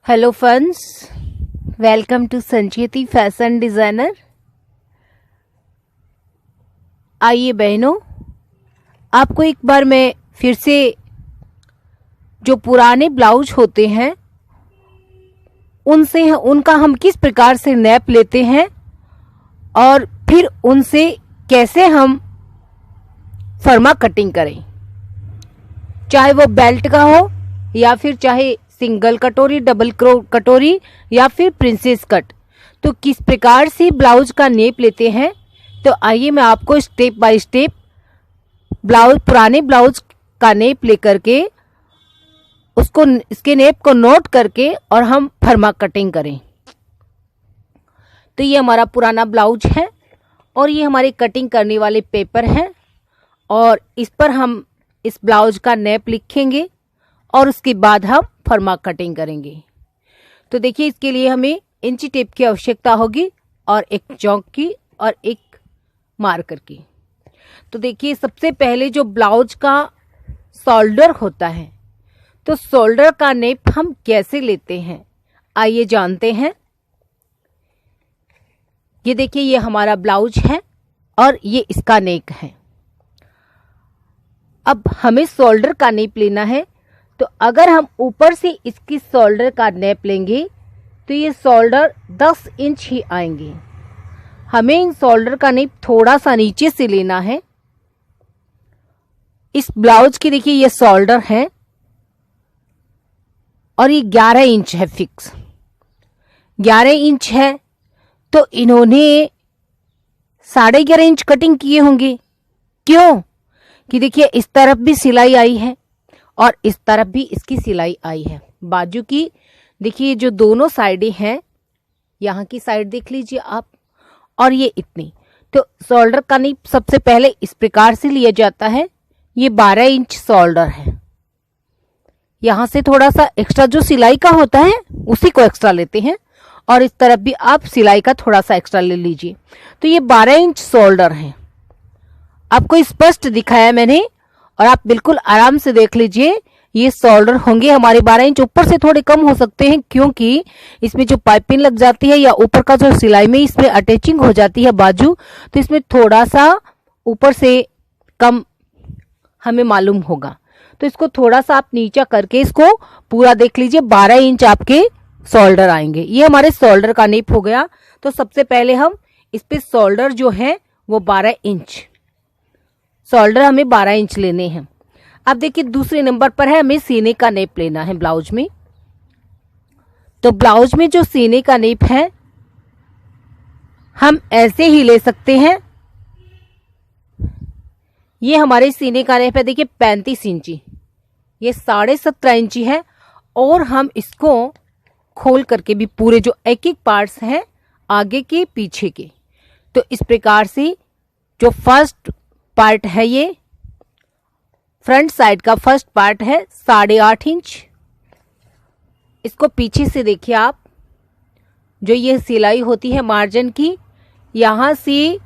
Hello friends, welcome to Sancheti fashion designer. आइए बहनों, आपको एक बार मैं फिर से जो पुराने ब्लाउज होते हैं उनका हम किस प्रकार से नैप लेते हैं और फिर उनसे कैसे हम फर्मा कटिंग करें, चाहे वो बेल्ट का हो या फिर चाहे सिंगल कटोरी, डबल कटोरी या फिर प्रिंसेस कट, तो किस प्रकार से ब्लाउज का नेप लेते हैं। तो आइए मैं आपको स्टेप बाय स्टेप पुराने ब्लाउज का नेप लेकर के इसके नेप को नोट करके और हम फर्मा कटिंग करें। तो ये हमारा पुराना ब्लाउज है और ये हमारे कटिंग करने वाले पेपर हैं और इस पर हम इस ब्लाउज का नेप लिखेंगे और उसके बाद हम फर्मा कटिंग करेंगे। तो देखिए, इसके लिए हमें इंची टेप की आवश्यकता होगी और एक चौक की और एक मार्कर की। तो देखिए, सबसे पहले जो ब्लाउज का शोल्डर होता है, तो शोल्डर का नेप हम कैसे लेते हैं आइए जानते हैं। ये देखिए, ये हमारा ब्लाउज है और ये इसका नेक है। अब हमें शोल्डर का नेप लेना है, तो अगर हम ऊपर से इसकी शोल्डर का नेप लेंगे तो ये शोल्डर 10 इंच ही आएंगे। हमें इन शोल्डर का नेप थोड़ा सा नीचे से लेना है। इस ब्लाउज की देखिए ये शोल्डर है और ये 11 इंच है फिक्स। 11 इंच है तो इन्होंने 11.5 इंच कटिंग किए होंगे। क्यों? कि देखिए, इस तरफ भी सिलाई आई है और इस तरफ भी इसकी सिलाई आई है। बाजू की देखिए, जो दोनों साइडें हैं, यहाँ की साइड देख लीजिए आप, और ये इतनी। तो शोल्डर का नेप सबसे पहले इस प्रकार से लिया जाता है। ये 12 इंच शोल्डर है। यहाँ से थोड़ा सा एक्स्ट्रा जो सिलाई का होता है उसी को एक्स्ट्रा लेते हैं और इस तरफ भी आप सिलाई का थोड़ा सा एक्स्ट्रा ले लीजिए। तो ये 12 इंच शोल्डर है। आपको स्पष्ट दिखाया मैंने और आप बिल्कुल आराम से देख लीजिए। ये शोल्डर होंगे हमारे 12 इंच। ऊपर से थोड़े कम हो सकते हैं क्योंकि इसमें जो पाइपिंग लग जाती है या ऊपर का जो सिलाई में इसमें अटैचिंग हो जाती है बाजू, तो इसमें थोड़ा सा ऊपर से कम हमें मालूम होगा। तो इसको थोड़ा सा आप नीचा करके इसको पूरा देख लीजिए। 12 इंच आपके शोल्डर आएंगे। ये हमारे शोल्डर का नेप हो गया। तो सबसे पहले हम इस पे शोल्डर जो है वो 12 इंच शोल्डर हमें 12 इंच लेने हैं। अब देखिए, दूसरे नंबर पर है हमें सीने का नेप लेना है ब्लाउज में। तो ब्लाउज में जो सीने का नेप है हम ऐसे ही ले सकते हैं। ये हमारे सीने का नेप है, देखिए 35 इंची। ये 17.5 इंची है और हम इसको खोल करके भी पूरे जो एक एक पार्ट्स हैं आगे के पीछे के, तो इस प्रकार से जो फर्स्ट पार्ट है, ये फ्रंट साइड का फर्स्ट पार्ट है 8.5 इंच। इसको पीछे से देखिए आप, जो ये सिलाई होती है मार्जिन की, यहां से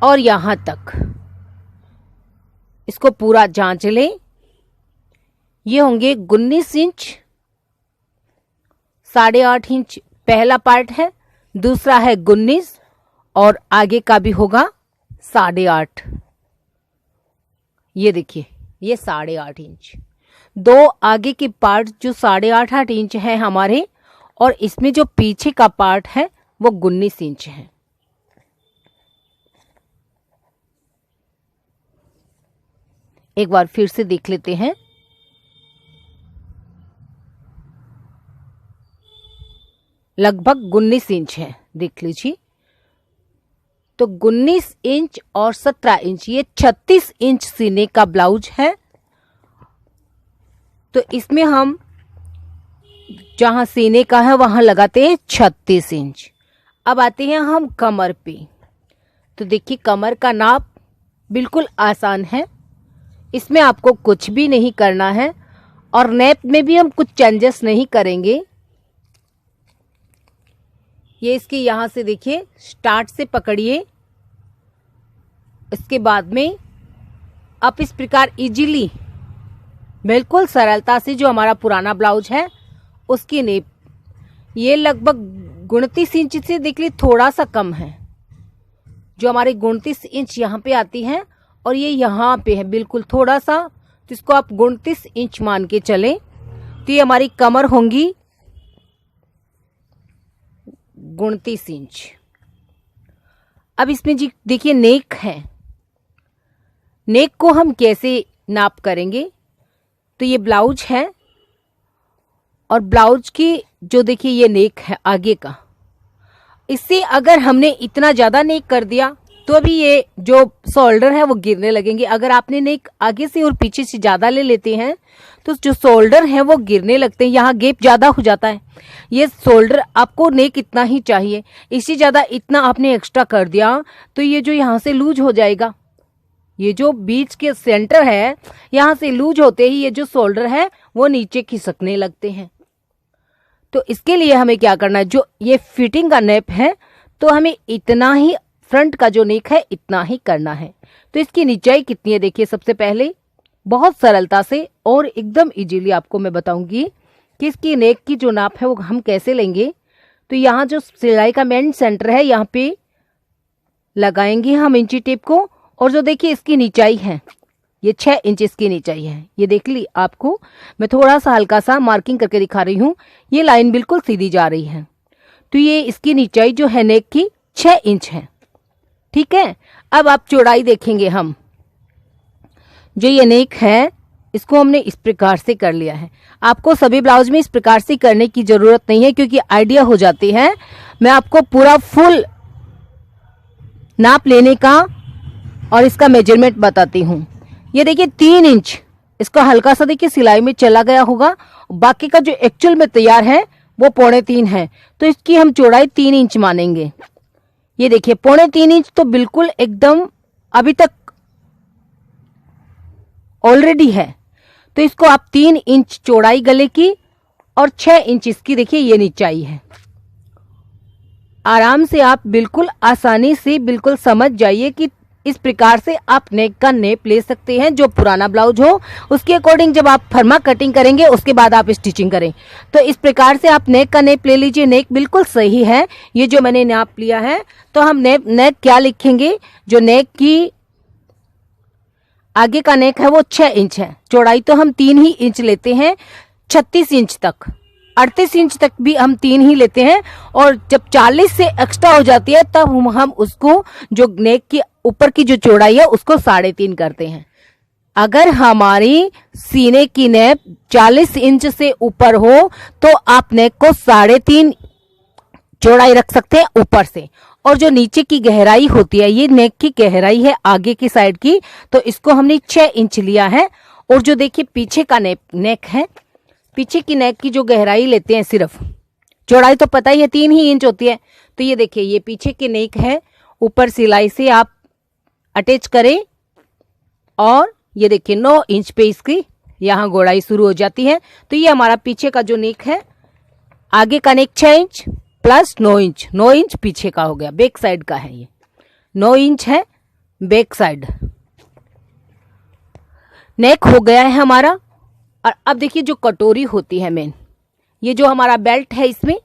और यहां तक इसको पूरा जांच लें। ये होंगे 19 इंच। 8.5 इंच पहला पार्ट है, दूसरा है 19 और आगे का भी होगा 8.5। ये देखिए, ये 8.5 इंच। दो आगे के पार्ट जो 8.5 इंच है हमारे, और इसमें जो पीछे का पार्ट है वो 19 इंच है। एक बार फिर से देख लेते हैं। लगभग 19 इंच है, देख लीजिए। तो 19 इंच और 17 इंच, ये 36 इंच सीने का ब्लाउज है। तो इसमें हम जहां सीने का है वहां लगाते हैं 36 इंच। अब आते हैं हम कमर पे। तो देखिए, कमर का नाप बिल्कुल आसान है। इसमें आपको कुछ भी नहीं करना है और नेप में भी हम कुछ चेंजेस नहीं करेंगे। ये इसके यहाँ से देखिए, स्टार्ट से पकड़िए। इसके बाद में आप इस प्रकार इजीली, बिल्कुल सरलता से जो हमारा पुराना ब्लाउज है उसकी नेप ये लगभग 29 इंच से देख ली थोड़ा सा कम है। जो हमारी 29 इंच यहाँ पे आती है और ये यहाँ पे है बिल्कुल थोड़ा सा, तो इसको आप 29 इंच मान के चले। तो ये हमारी कमर होंगी 29 इंच। अब इसमें जी देखिए नेक है, नेक को हम कैसे नाप करेंगे। तो ये ब्लाउज है और ब्लाउज की जो देखिए ये नेक है आगे का, इससे अगर हमने इतना ज़्यादा नेक कर दिया तो अभी ये जो शोल्डर है वो गिरने लगेंगे। अगर आपने नेक आगे से और पीछे से ज़्यादा ले लेते हैं तो जो शोल्डर है वो गिरने लगते हैं, यहाँ गैप ज़्यादा हो जाता है। ये शोल्डर आपको नेक इतना ही चाहिए, इससे ज़्यादा इतना आपने एक्स्ट्रा कर दिया तो ये जो यहाँ से लूज हो जाएगा। ये जो बीच के सेंटर है यहाँ से लूज होते ही ये जो शोल्डर है वो नीचे खिसकने लगते हैं। तो इसके लिए हमें क्या करना है, जो ये फिटिंग का नेप है तो हमें इतना ही, फ्रंट का जो नेक है इतना ही करना है। तो इसकी निचाई कितनी है देखिए, सबसे पहले बहुत सरलता से और एकदम इजीली आपको मैं बताऊंगी कि इसकी नेक की जो नाप है वो हम कैसे लेंगे। तो यहाँ जो सिलाई का मेन सेंटर है यहाँ पे लगाएंगे हम इंची टेप को, और जो देखिए इसकी निचाई है ये 6 इंच इसकी निचाई है। ये देख ली आपको मैं थोड़ा सा हल्का सा मार्किंग करके दिखा रही हूँ, ये लाइन बिल्कुल सीधी जा रही है। तो ये इसकी निचाई जो है नेक की 6 इंच है, ठीक है। अब आप चौड़ाई देखेंगे, हम जो ये नेक है इसको हमने इस प्रकार से कर लिया है। आपको सभी ब्लाउज में इस प्रकार से करने की जरूरत नहीं है क्योंकि आइडिया हो जाती है। मैं आपको पूरा फुल नाप लेने का और इसका मेजरमेंट बताती हूँ। ये देखिए 3 इंच इसका हल्का सा देखिए सिलाई में चला गया होगा, बाकी का जो एक्चुअल में तैयार है वो 3.25 है, तो इसकी हम चौड़ाई 3 इंच मानेंगे। ये देखिए 3.25 इंच तो बिल्कुल एकदम अभी तक ऑलरेडी है, तो इसको आप 3 इंच चौड़ाई गले की और 6 इंच इसकी देखिए ये निचाई है। आराम से आप बिल्कुल आसानी से बिल्कुल समझ जाइए कि इस प्रकार से आप नेक का नेप ले सकते हैं। जो पुराना ब्लाउज हो उसके अकॉर्डिंग जब आप फर्मा कटिंग करेंगे उसके बाद आप स्टिचिंग करें, तो इस प्रकार से आप नेक का नेप ले लीजिए। नेक बिल्कुल सही है, ये जो मैंने नाप लिया है। तो हम नेक क्या लिखेंगे, जो नेक की आगे का नेक है वो 6 इंच है, चौड़ाई तो हम 3 ही इंच लेते हैं, 36 इंच तक, 38 इंच तक भी हम 3 ही लेते हैं। और जब 40 से एक्स्ट्रा हो जाती है तब हम उसको जो नेक की ऊपर की जो चौड़ाई है उसको 3.5 करते हैं। अगर हमारी सीने की नेक 40 इंच से ऊपर हो तो आप नेक को 3.5 चौड़ाई रख सकते हैं ऊपर से। और जो नीचे की गहराई होती है, ये नेक की गहराई है आगे की साइड की, तो इसको हमने 6 इंच लिया है। और जो देखिए पीछे का नेक है, पीछे की नेक की जो गहराई लेते हैं, सिर्फ चौड़ाई तो पता ही है 3 ही इंच होती है। तो ये देखिए ये पीछे की नेक है, ऊपर सिलाई से आप अटैच करें और ये देखिए 9 इंच पे इसकी यहाँ गोड़ाई शुरू हो जाती है। तो ये हमारा पीछे का जो नेक है, आगे का नेक 6 इंच प्लस 9 इंच, 9 इंच पीछे का हो गया, बैक साइड का है, ये 9 इंच है बैक साइड नेक हो गया है हमारा। और अब देखिए जो कटोरी होती है मेन, ये जो हमारा बेल्ट है इसमें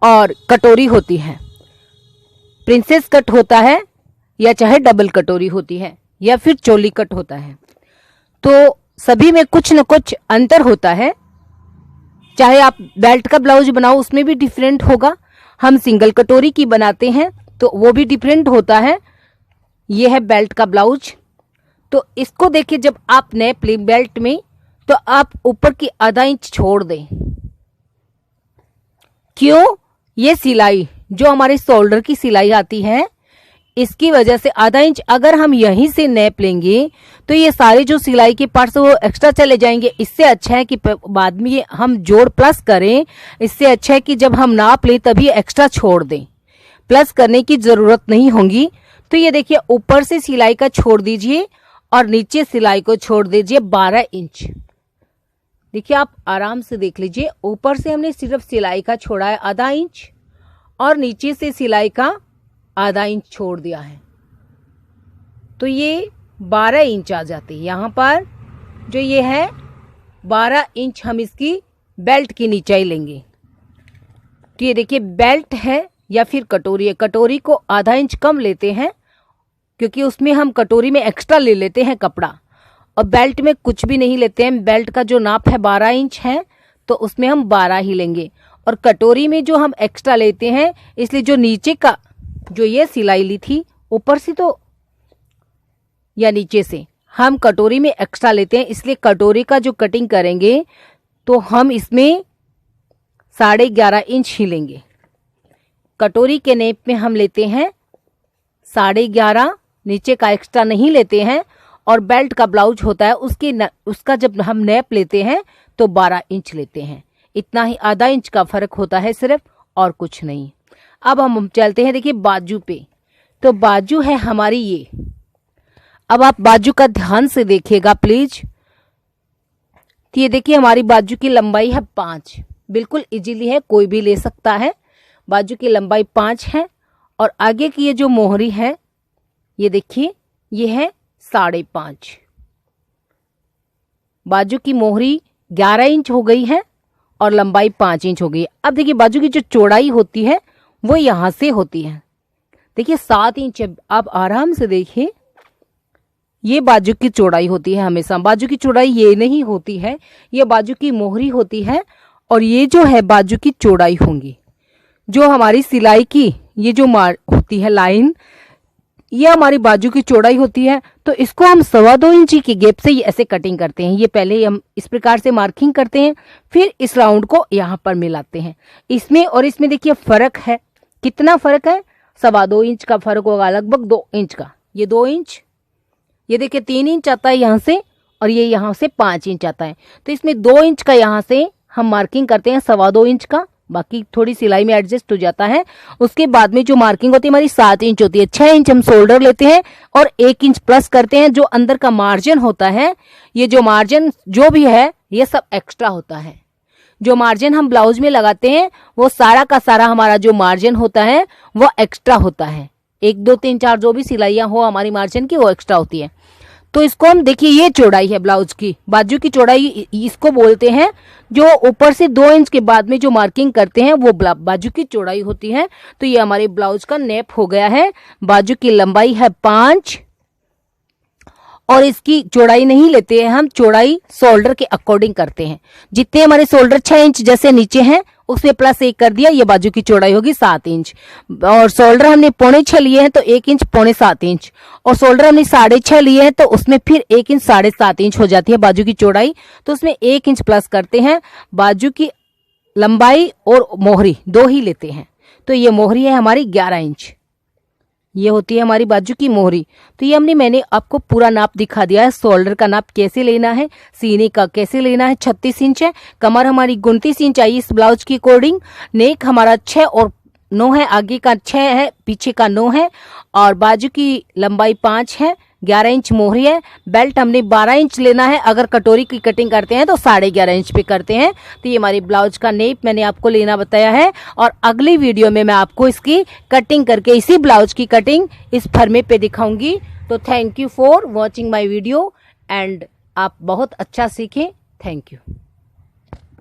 और कटोरी होती है, प्रिंसेस कट होता है या चाहे डबल कटोरी होती है या फिर चोली कट होता है, तो सभी में कुछ न कुछ अंतर होता है। चाहे आप बेल्ट का ब्लाउज बनाओ उसमें भी डिफरेंट होगा, हम सिंगल कटोरी की बनाते हैं तो वो भी डिफरेंट होता है। ये है बेल्ट का ब्लाउज, तो इसको देखिए जब आप नेप लें बेल्ट में तो आप ऊपर की आधा इंच छोड़ दें। क्यों, ये सिलाई जो हमारे शोल्डर की सिलाई आती है इसकी वजह से आधा इंच अगर हम यहीं से नेप लेंगे तो ये सारे जो सिलाई के पार्ट्स वो एक्स्ट्रा चले जाएंगे। इससे अच्छा है कि बाद में हम जोड़ प्लस करें, इससे अच्छा है कि जब हम नाप लें तभी एक्स्ट्रा छोड़ दें, प्लस करने की जरूरत नहीं होगी। तो ये देखिए ऊपर से सिलाई का छोड़ दीजिए और नीचे सिलाई को छोड़ दीजिए 12 इंच। देखिए आप आराम से देख लीजिए, ऊपर से हमने सिर्फ सिलाई का छोड़ा है आधा इंच और नीचे से सिलाई का आधा इंच छोड़ दिया है, तो ये 12 इंच आ जाती है। यहाँ पर जो ये है 12 इंच हम इसकी बेल्ट की नीचाई लेंगे। तो ये देखिए बेल्ट है या फिर कटोरी है, कटोरी को आधा इंच कम लेते हैं क्योंकि उसमें हम कटोरी में एक्स्ट्रा ले लेते हैं कपड़ा, और बेल्ट में कुछ भी नहीं लेते हैं। बेल्ट का जो नाप है 12 इंच है, तो उसमें हम 12 ही लेंगे, और कटोरी में जो हम एक्स्ट्रा लेते हैं, इसलिए जो नीचे का जो ये सिलाई ली थी ऊपर से तो या नीचे से हम कटोरी में एक्स्ट्रा लेते हैं, इसलिए कटोरी का जो कटिंग करेंगे तो हम इसमें 11.5 इंच ही लेंगे। कटोरी के नेप में हम लेते हैं 11.5, नीचे का एक्स्ट्रा नहीं लेते हैं, और बेल्ट का ब्लाउज होता है उसका जब हम नेप लेते हैं तो 12 इंच लेते हैं। इतना ही, आधा इंच का फर्क होता है सिर्फ, और कुछ नहीं। अब हम चलते हैं देखिए बाजू पे। तो बाजू है हमारी ये। अब आप बाजू का ध्यान से देखिएगा प्लीज। तो ये देखिए हमारी बाजू की लंबाई है 5, बिल्कुल इजीली है, कोई भी ले सकता है। बाजू की लंबाई 5 है, और आगे की ये जो मोहरी है ये देखिए ये है 5.5। बाजू की मोहरी 11 इंच हो गई है और लंबाई 5 इंच हो गई है। अब देखिए बाजू की जो चौड़ाई होती है वो यहां से होती है, देखिए 7 इंच। आप आराम से देखिए, ये बाजू की चौड़ाई होती है हमेशा। बाजू की चौड़ाई ये नहीं होती है, ये बाजू की मोहरी होती है, और ये जो है बाजू की चौड़ाई होंगी। जो हमारी सिलाई की ये जो होती है लाइन, ये हमारी बाजू की चौड़ाई होती है। तो इसको हम 2.25 इंची की गैप से ये ऐसे कटिंग करते हैं। ये पहले हम इस प्रकार से मार्किंग करते हैं, फिर इस राउंड को यहाँ पर मिलाते हैं। इसमें और इसमें देखिए फर्क है, कितना फर्क है, 2.25 इंच का फर्क होगा, लगभग 2 इंच का। ये 2 इंच, ये देखिए 3 इंच आता है यहाँ से, और ये यहाँ से 5 इंच आता है। तो इसमें 2 इंच का यहाँ से हम मार्किंग करते हैं 2.25 इंच का, बाकी थोड़ी सिलाई में एडजस्ट हो जाता है। उसके बाद में जो मार्किंग होती है हमारी 7 इंच होती है। 6 इंच हम शोल्डर लेते हैं और 1 इंच प्लस करते हैं। जो अंदर का मार्जिन होता है, ये जो मार्जिन जो भी है ये सब एक्स्ट्रा होता है। जो मार्जिन हम ब्लाउज में लगाते हैं वो सारा का सारा हमारा जो मार्जिन होता है वो एक्स्ट्रा होता है। 1 2 3 4 जो भी सिलाइयां हो हमारी मार्जिन की वो एक्स्ट्रा होती है। तो इसको हम देखिए, ये चौड़ाई है ब्लाउज की, बाजू की चौड़ाई इसको बोलते हैं। जो ऊपर से 2 इंच के बाद में जो मार्किंग करते हैं वो बाजू की चौड़ाई होती है। तो ये हमारे ब्लाउज का नेप हो गया है। बाजू की लंबाई है 5, और इसकी चौड़ाई नहीं लेते हैं हम, चौड़ाई शोल्डर के अकॉर्डिंग करते हैं। जितने हमारे शोल्डर 6 इंच जैसे नीचे हैं उसमें प्लस 1 कर दिया, ये बाजू की चौड़ाई होगी 7 इंच। और शोल्डर हमने 6.25 लिए हैं तो 1 इंच 6.25 इंच, और शोल्डर हमने 6.5 लिए हैं तो उसमें फिर 1 इंच 7.5 इंच हो जाती है बाजू की चौड़ाई। तो उसमें 1 इंच प्लस करते हैं। बाजू की लंबाई और मोहरी 2 ही लेते हैं। तो ये मोहरी है हमारी 11 इंच, ये होती है हमारी बाजू की मोहरी। तो ये मैंने आपको पूरा नाप दिखा दिया है, शोल्डर का नाप कैसे लेना है, सीने का कैसे लेना है। 36 इंच है, कमर हमारी 29 इंच आई इस ब्लाउज की अकॉर्डिंग। नेक हमारा 6 और 9 है, आगे का 6 है, पीछे का 9 है, और बाजू की लंबाई 5 है, 11 इंच मोहरी है। बेल्ट हमने 12 इंच लेना है, अगर कटोरी की कटिंग करते हैं तो 11.5 इंच पे करते हैं। तो ये हमारी ब्लाउज का नेप मैंने आपको लेना बताया है, और अगली वीडियो में मैं आपको इसकी कटिंग करके इसी ब्लाउज की कटिंग इस फर्मे पे दिखाऊंगी। तो thank you for watching my video, and आप बहुत अच्छा सीखें। Thank you.